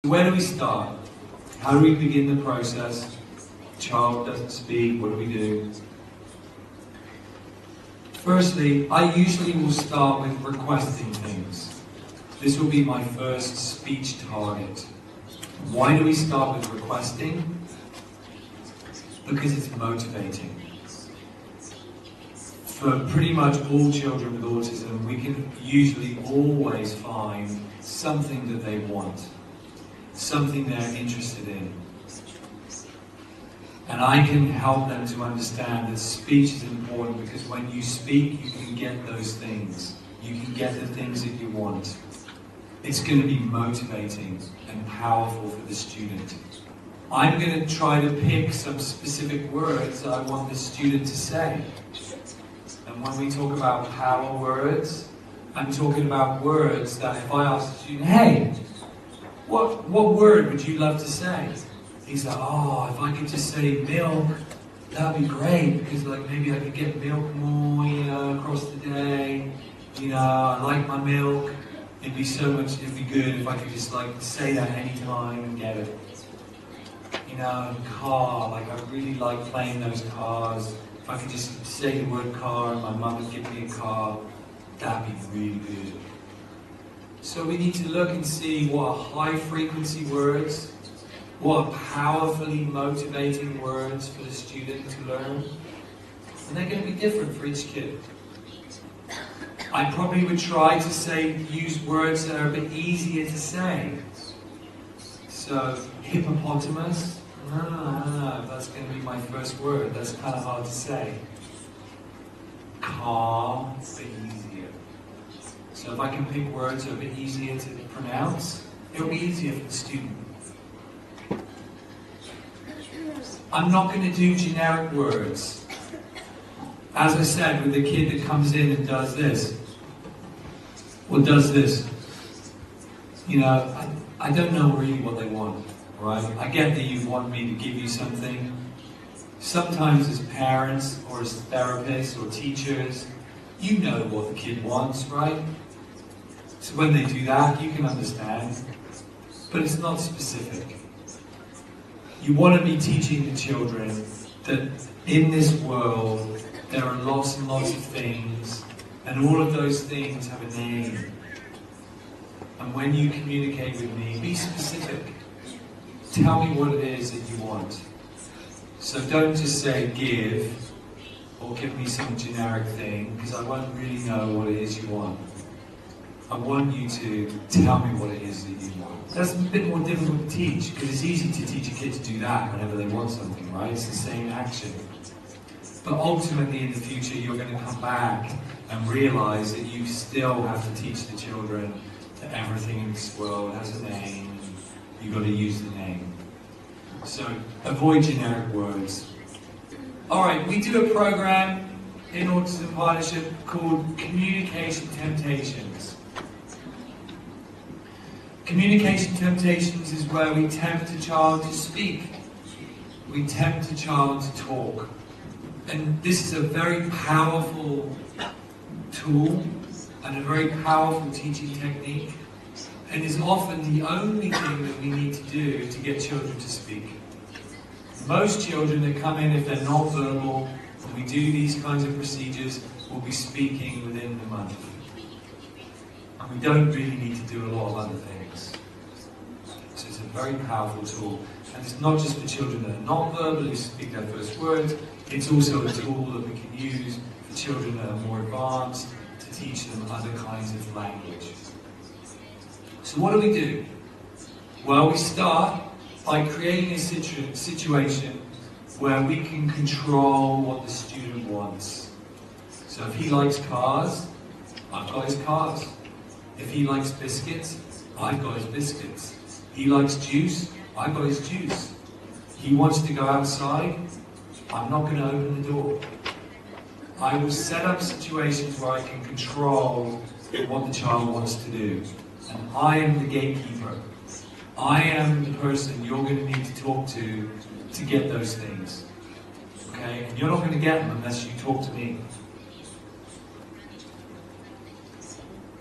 Where do we start? How do we begin the process? Child doesn't speak, what do we do? Firstly, I usually will start with requesting things. This will be my first speech target. Why do we start with requesting? Because it's motivating. For pretty much all children with autism, we can usually always find something that they want, something they're interested in. And I can help them to understand that speech is important because when you speak, you can get those things. You can get the things that you want. It's going to be motivating and powerful for the student. I'm going to try to pick some specific words that I want the student to say. And when we talk about power words, I'm talking about words that if I ask the student, hey, what word would you love to say? He's like, oh, if I could just say milk, that'd be great, because like maybe I could get milk more, across the day. I like my milk. It'd be good if I could just like say that anytime and get it. Car, like I really like playing those cars. If I could just say the word car and my mum would give me a car, that'd be really good. So we need to look and see what are high frequency words, what are powerfully motivating words for the student to learn. And they're going to be different for each kid. I probably would try to use words that are a bit easier to say. So, hippopotamus, that's going to be my first word. That's kind of hard to say. Car, a bit easier. So if I can pick words that are a bit easier to pronounce, it'll be easier for the student. I'm not going to do generic words. As I said, with the kid that comes in and does this, or does this, I don't know really what they want, right? I get that you want me to give you something. Sometimes as parents, or as therapists, or teachers, you know what the kid wants, right? So when they do that, you can understand. But it's not specific. You want to be teaching the children that in this world, there are lots and lots of things, and all of those things have a name. And when you communicate with me, be specific. Tell me what it is that you want. So don't just say give, or give me some generic thing, because I won't really know what it is you want. I want you to tell me what it is that you want. That's a bit more difficult to teach, because it's easy to teach a kid to do that whenever they want something, right? It's the same action. But ultimately in the future, you're going to come back and realize that you still have to teach the children that everything in this world has a name. You've got to use the name. So avoid generic words. Alright, we do a program in Autism Partnership called Communication Temptations. Communication Temptations is where we tempt a child to speak. We tempt a child to talk. And this is a very powerful tool and a very powerful teaching technique, and is often the only thing that we need to do to get children to speak. Most children that come in, if they're not verbal, and we do these kinds of procedures, will be speaking within the month. And we don't really need to do a lot of other things. So it's a very powerful tool. And it's not just for children that are not verbal, who speak their first words, it's also a tool that we can use for children that are more advanced, to teach them other kinds of language. So what do? Well, we start by creating a situation where we can control what the student wants. So if he likes cars, I've got his cars. If he likes biscuits, I've got his biscuits. He likes juice, I've got his juice. He wants to go outside, I'm not going to open the door. I will set up situations where I can control what the child wants to do. And I am the gatekeeper. I am the person you're going to need to talk to get those things. Okay? And you're not going to get them unless you talk to me.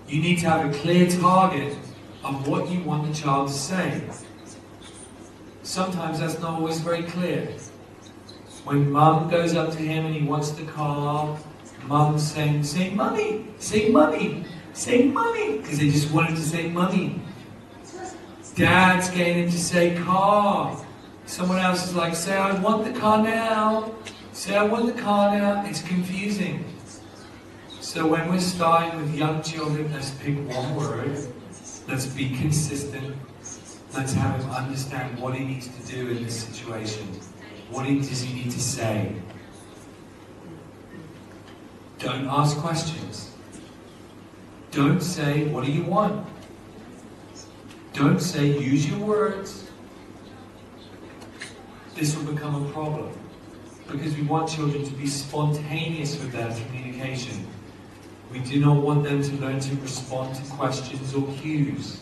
You need to have a clear target of what you want the child to say. sometimes that's not always very clear. When mum goes up to him and he wants the car, mum's saying, say money, say money, say money, because they just want him to say money. Dad's getting him to say car. Someone else is like, say I want the car now, say I want the car now. It's confusing. So when we're starting with young children, let's pick one word, let's be consistent, let's have him understand what he needs to do in this situation. What does he need to say? Don't ask questions. Don't say, what do you want? Don't say, use your words. This will become a problem because we want children to be spontaneous with their communication. We do not want them to learn to respond to questions or cues.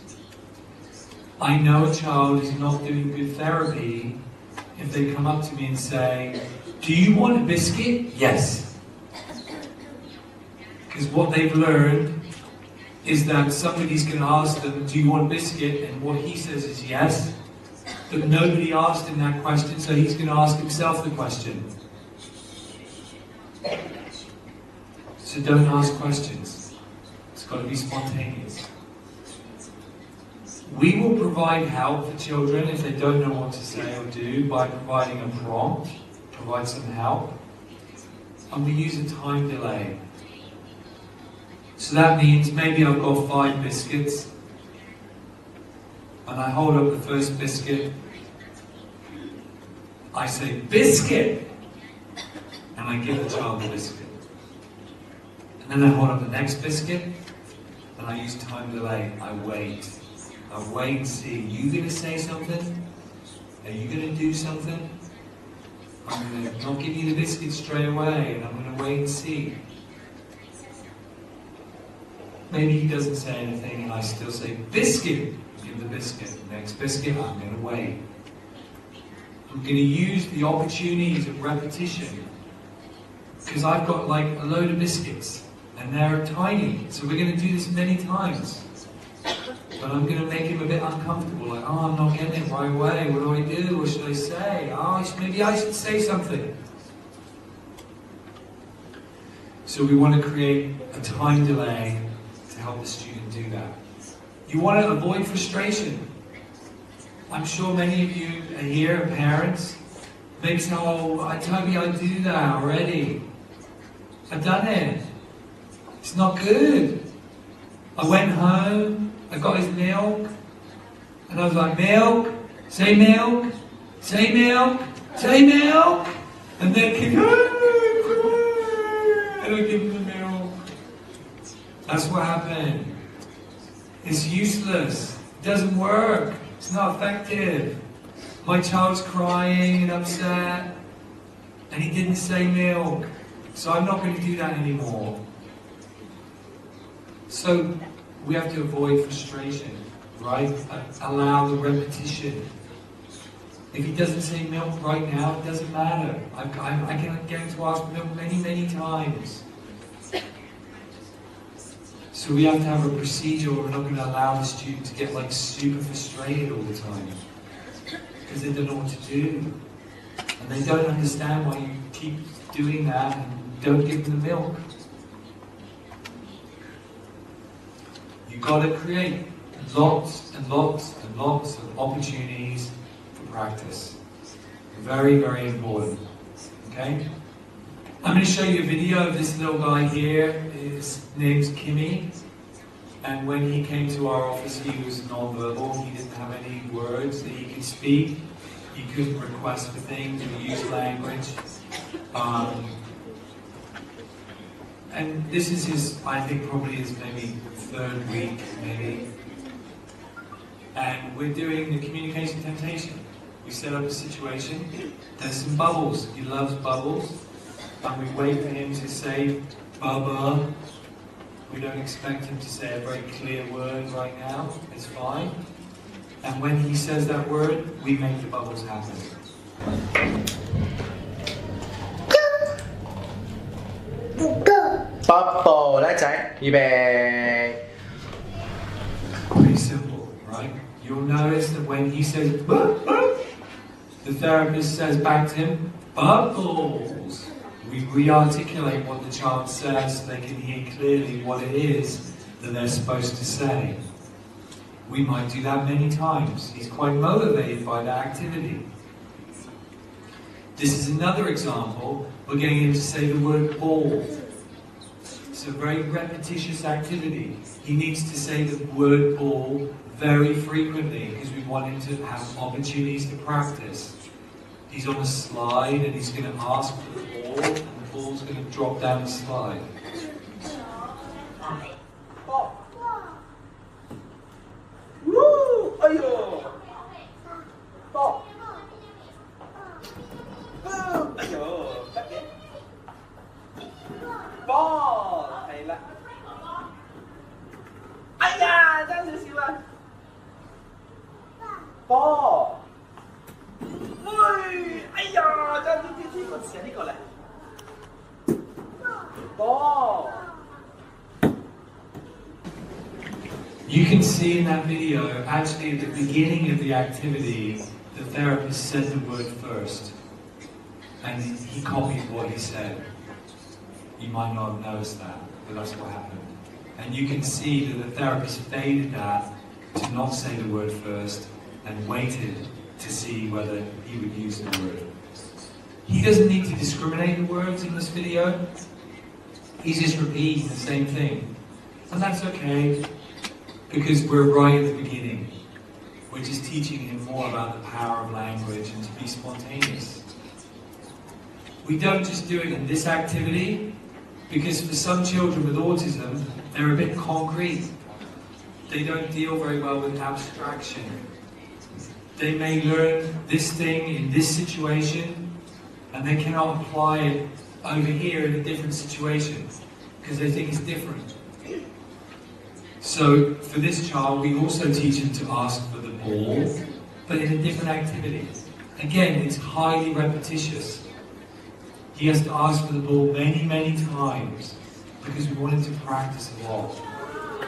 I know a child is not doing good therapy if they come up to me and say, do you want a biscuit? Yes. Because what they've learned is that somebody's going to ask them, do you want a biscuit? And what he says is yes. But nobody asked him that question, so he's going to ask himself the question. So don't ask questions. It's got to be spontaneous. We will provide help for children if they don't know what to say or do by providing a prompt, provide some help. And we use a time delay. So that means maybe I've got 5 biscuits and I hold up the first biscuit. I say, biscuit! And I give the child the biscuit. And then I hold up the next biscuit and I use time delay. I wait. I wait and see. Are you going to say something? Are you going to do something? I'm going to not give you the biscuit straight away and I'm going to wait and see. Maybe he doesn't say anything and I still say, biscuit! Give the biscuit. Next biscuit, I'm going to wait. I'm going to use the opportunities of repetition. Because I've got like a load of biscuits and they're tiny. So we're going to do this many times. But I'm going to make him a bit uncomfortable. Like, oh, I'm not getting it right away. What do I do? What should I say? Oh, maybe I should say something. So we want to create a time delay to help the student do that. You want to avoid frustration. I'm sure many of you are here, parents. Maybe say, oh, Toby, I do that already. I've done it. It's not good. I went home, I got his milk, and I was like, milk, say milk, say milk, say milk. And then he and I give him the milk. That's what happened. It's useless. It doesn't work. It's not effective. My child's crying and upset, and he didn't say milk. So I'm not going to do that anymore. So we have to avoid frustration, right? Allow the repetition. If he doesn't say milk right now, it doesn't matter. I can get him to ask milk many, many times. So we have to have a procedure where we're not going to allow the student to get like super frustrated all the time. Because they don't know what to do. And they don't understand why you keep doing that and don't give them the milk. You've got to create lots and lots and lots of opportunities for practice. Very, very important. Okay? I'm going to show you a video of this little guy here. His name's Kimmy. And when he came to our office, he was non-verbal. He didn't have any words that he could speak. He couldn't request for things or use language. And this is his, I think probably his maybe 3rd week, maybe. And we're doing the communication temptation. We set up a situation. There's some bubbles. He loves bubbles. And we wait for him to say, Baba. We don't expect him to say a very clear word right now. It's fine. And when he says that word, we make the bubbles happen. Bubble, 叻仔，預備。 Pretty simple, right? You'll notice that when he says, the therapist says back to him, bubbles. We re-articulate what the child says so they can hear clearly what it is that they're supposed to say. We might do that many times. He's quite motivated by that activity. This is another example. We're getting him to say the word ball. It's a very repetitious activity. He needs to say the word ball very frequently because we want him to have opportunities to practice. He's on a slide and he's going to ask for the ball, and the ball's going to drop down the slide. You can see in that video, actually at the beginning of the activity, the therapist said the word first. And he copied what he said. You might not have noticed that, but that's what happened. And you can see that the therapist faded that to not say the word first and waited to see whether he would use the word. He doesn't need to discriminate the words in this video. He's just repeating the same thing. And that's okay, because we're right at the beginning. We're just teaching him more about the power of language and to be spontaneous. We don't just do it in this activity, because for some children with autism, they're a bit concrete. They don't deal very well with abstraction. They may learn this thing in this situation, and they cannot apply it over here in a different situation, because they think it's different. So, for this child, we also teach him to ask for the ball, but in a different activity. Again, it's highly repetitious. He has to ask for the ball many, many times, because we want him to practice a lot.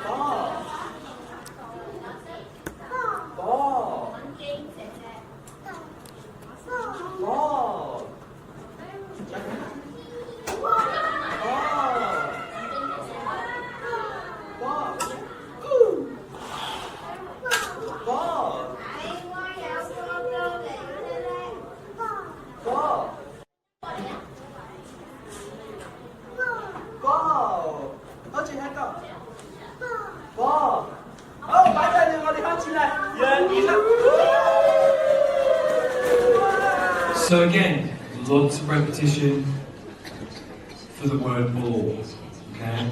Ball. Ball. Ball. So again, lots of repetition for the word ball, okay?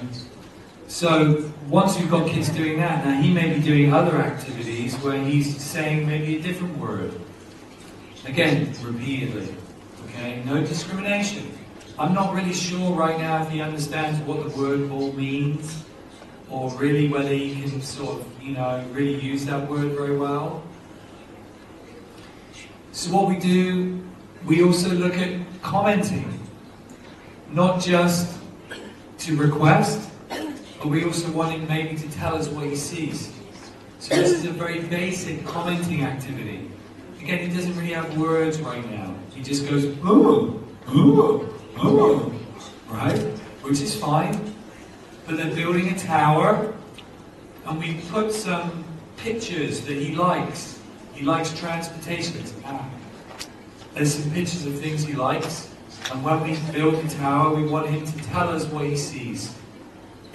So once you've got kids doing that, now he may be doing other activities where he's saying maybe a different word. Again, repeatedly, okay? No discrimination. I'm not really sure right now if he understands what the word ball means, or really whether he can sort of, really use that word very well. So what we do, we also look at commenting, not just to request, but we also want him maybe to tell us what he sees. So this is a very basic commenting activity. Again, he doesn't really have words right now. He just goes, ooh, ooh, ooh, right? Which is fine. But they're building a tower, and we put some pictures that he likes. He likes transportation. There's some pictures of things he likes, and when we build the tower, we want him to tell us what he sees.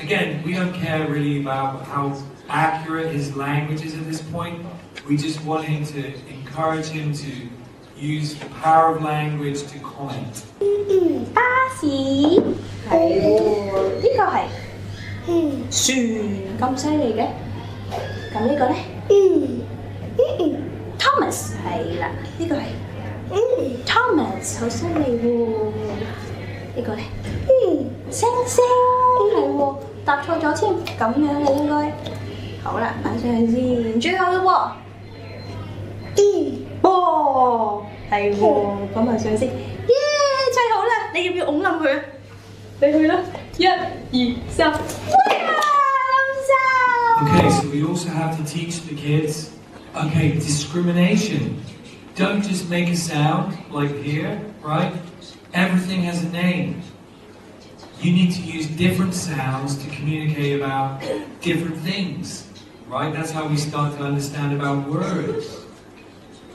Again, we don't care really about how accurate his language is at this point. We just want him to encourage him to use the power of language to comment. 巴士係喎，呢個係船咁犀利嘅，咁呢個咧？Thomas 係啦，呢個係Thomas 好犀利喎，呢個咧星星係喎，答錯咗添，咁樣嘅應該。好啦，擺上去先，最後啦喎，波係喎，咁啊上先，耶！最好啦，你要唔要擁冧佢啊？你去啦，1、2、3，Okay, so we also have to teach the kids, okay, discrimination. don't just make a sound like here, right? Everything has a name. You need to use different sounds to communicate about different things, right? That's how we start to understand about words.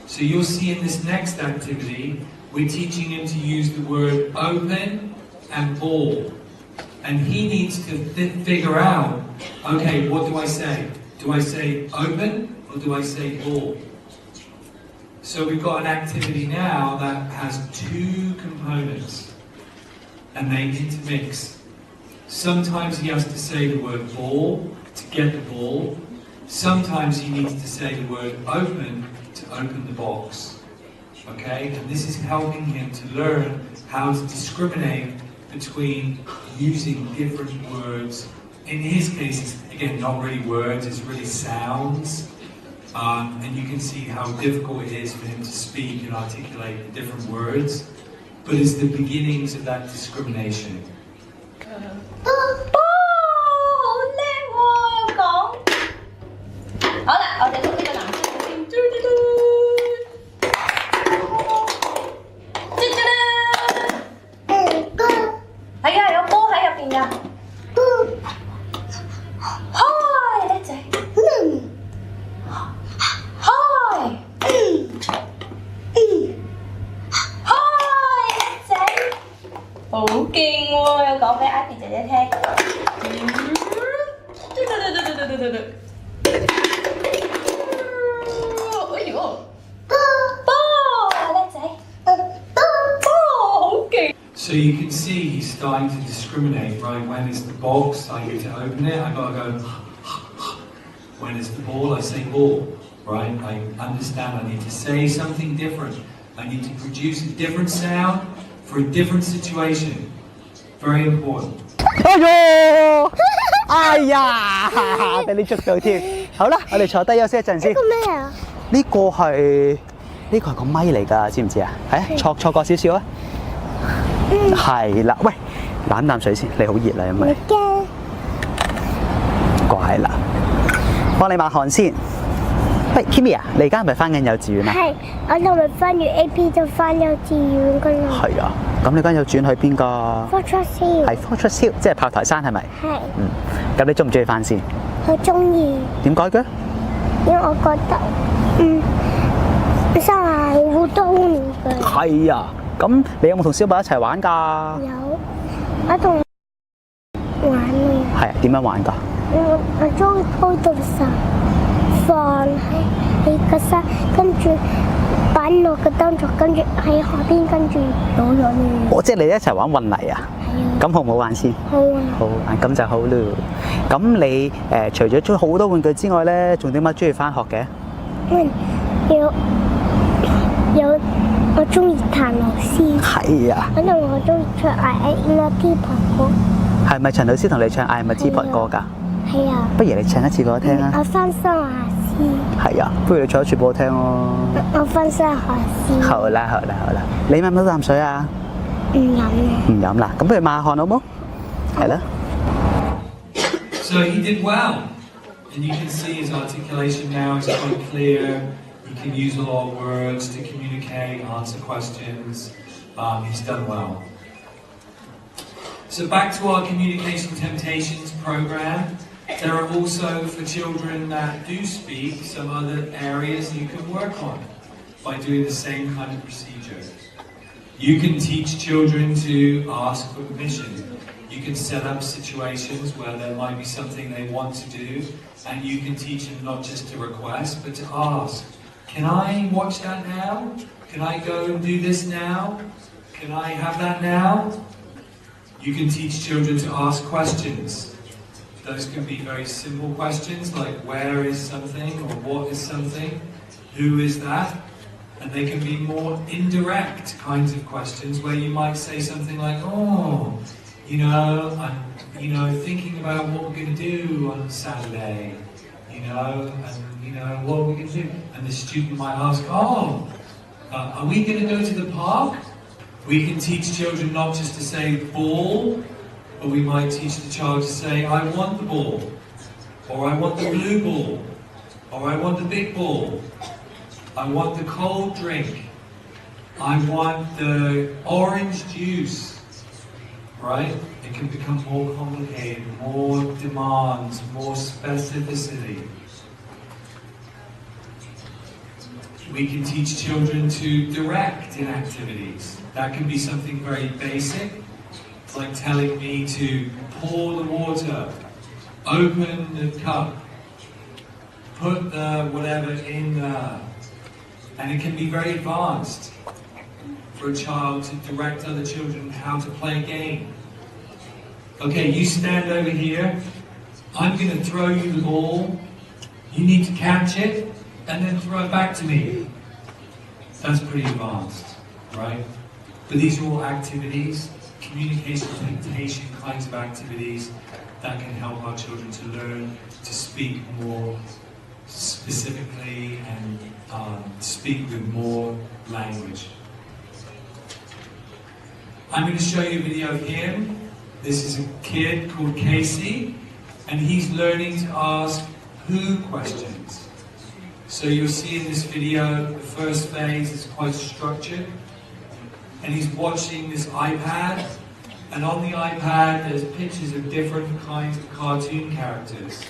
So you'll see in this next activity, we're teaching him to use the word open and ball. And he needs to figure out, okay, what do I say? Do I say open or do I say ball? So we've got an activity now that has two components and they intermix. Sometimes he has to say the word ball to get the ball. Sometimes he needs to say the word open to open the box. Okay? And this is helping him to learn how to discriminate between using different words. In his case, it's, again, not really words, it's really sounds. And you can see how difficult it is for him to speak and articulate the different words. But it's the beginnings of that discrimination. So you can see he's starting to discriminate, right? When it's the box, I get to open it, I gotta go. When it's the ball, I say ball, right? I understand I need to say something different. I need to produce a different sound for a different situation. Very important. 哎呀，俾你捉到添。好啦，我哋坐低休息一陣先。呢個咩啊？呢個係個咪嚟㗎，知唔知啊？錯過少少啊。係啦，喂，攬啖水先，你好熱啦，因為。驚。乖啦，幫你抹汗先。喂 ，Kimi 啊，你而家係咪翻緊幼稚園啊？係，我同佢翻完 AP 就翻幼稚園㗎啦。係啊，咁你間幼稚園喺邊㗎 ？Fortress Hill。係 Fortress Hill，即係炮台山係咪？係。咁你中唔中意翻先？好中意。點解嘅？因為我覺得，生係好多年嘅。係啊，咁你有冇同小朋友一齊玩㗎？有，我同玩嘅。係啊，點樣玩㗎？我中意鋪到曬。放喺個山，跟住擺落個燈座，跟住喺海邊，跟住倒咗呢。我即係你哋一齊玩運泥啊？係啊。咁好唔好玩先？好啊。好玩，咁就好咯。咁你除咗中意好多玩具之外咧，仲點解中意翻學嘅？有我中意彈老師。係啊。可能我中意唱I Am a Teapot歌。係咪陳老師同你唱I Am a Teapot歌㗎？係啊。不如你唱一次俾我聽啊！我分身下先。係啊，不如你唱一次俾我聽咯。我分身下先。好啦，好啦，好啦。你飲唔飲啖水啊？唔飲啦。唔飲啦，咁不如抹下汗好冇？係啦。So he did well, and you can see his articulation now is quite clear. He can use a lot of words to communicate, answer questions. He's done well. So back to our Communication Temptations program. There are also, for children that do speak, some other areas you can work on by doing the same kind of procedure. You can teach children to ask for permission. You can set up situations where there might be something they want to do, and you can teach them not just to request, but to ask. Can I watch that now? Can I go and do this now? Can I have that now? You can teach children to ask questions. Those can be very simple questions like where is something or what is something, who is that? And they can be more indirect kinds of questions where you might say something like, oh, I'm thinking about what we're going to do on Saturday, and what we're going to do. And the student might ask, are we going to go to the park? We can teach children not just to say ball, but we might teach the child to say, I want the ball, or I want the blue ball, or I want the big ball. I want the cold drink. I want the orange juice. Right? It can become more complicated, more demands, more specificity. We can teach children to direct in activities. That can be something very basic. It's like telling me to pour the water, open the cup, put the whatever in there. And it can be very advanced for a child to direct other children how to play a game. Okay, you stand over here. I'm going to throw you the ball. You need to catch it and then throw it back to me. That's pretty advanced, right? But these are all activities, communication, dictation kinds of activities that can help our children to learn to speak more specifically and speak with more language. I'm going to show you a video of him. This is a kid called Casey, and he's learning to ask who questions. So you'll see in this video, the first phase is quite structured, and he's watching this iPad, and on the iPad there's pictures of different kinds of cartoon characters.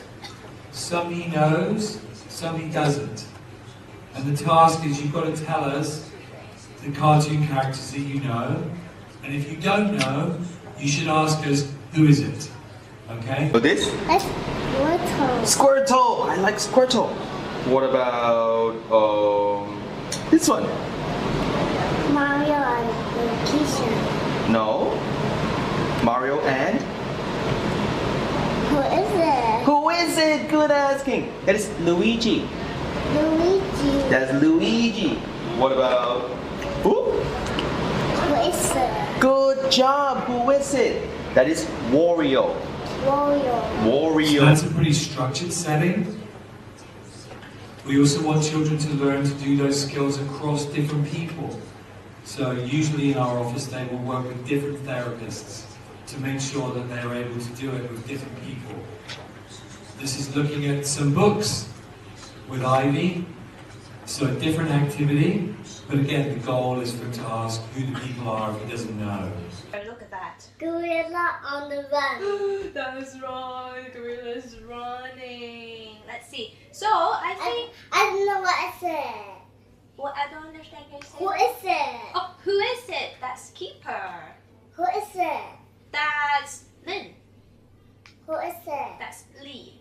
Some he knows, some he doesn't. And the task is you've got to tell us the cartoon characters that you know, and if you don't know, you should ask us, who is it? Okay? So this? That's Squirtle. Squirtle! I like Squirtle. What about this one? Mario and Keisha. No. Mario and? Who is it? Who is it? Good asking. That is Luigi. Luigi. That's Luigi. What about who? Who is it? Good job. Who is it? That is Wario. Wario. So Wario. that's a pretty structured setting. We also want children to learn to do those skills across different people. So usually in our office they will work with different therapists to make sure that they're able to do it with different people. This is looking at some books with Ivy. So a different activity, but again the goal is for him to ask who the people are if he doesn't know. Look at that. Gorilla on the run. That's right. Gorilla's running. Let's see. So I think. I don't know what I said. Well, I don't understand what you said. Who is it? Oh, who is it? That's Keeper. Who is it? That's Lin. Who is it? That's Lee.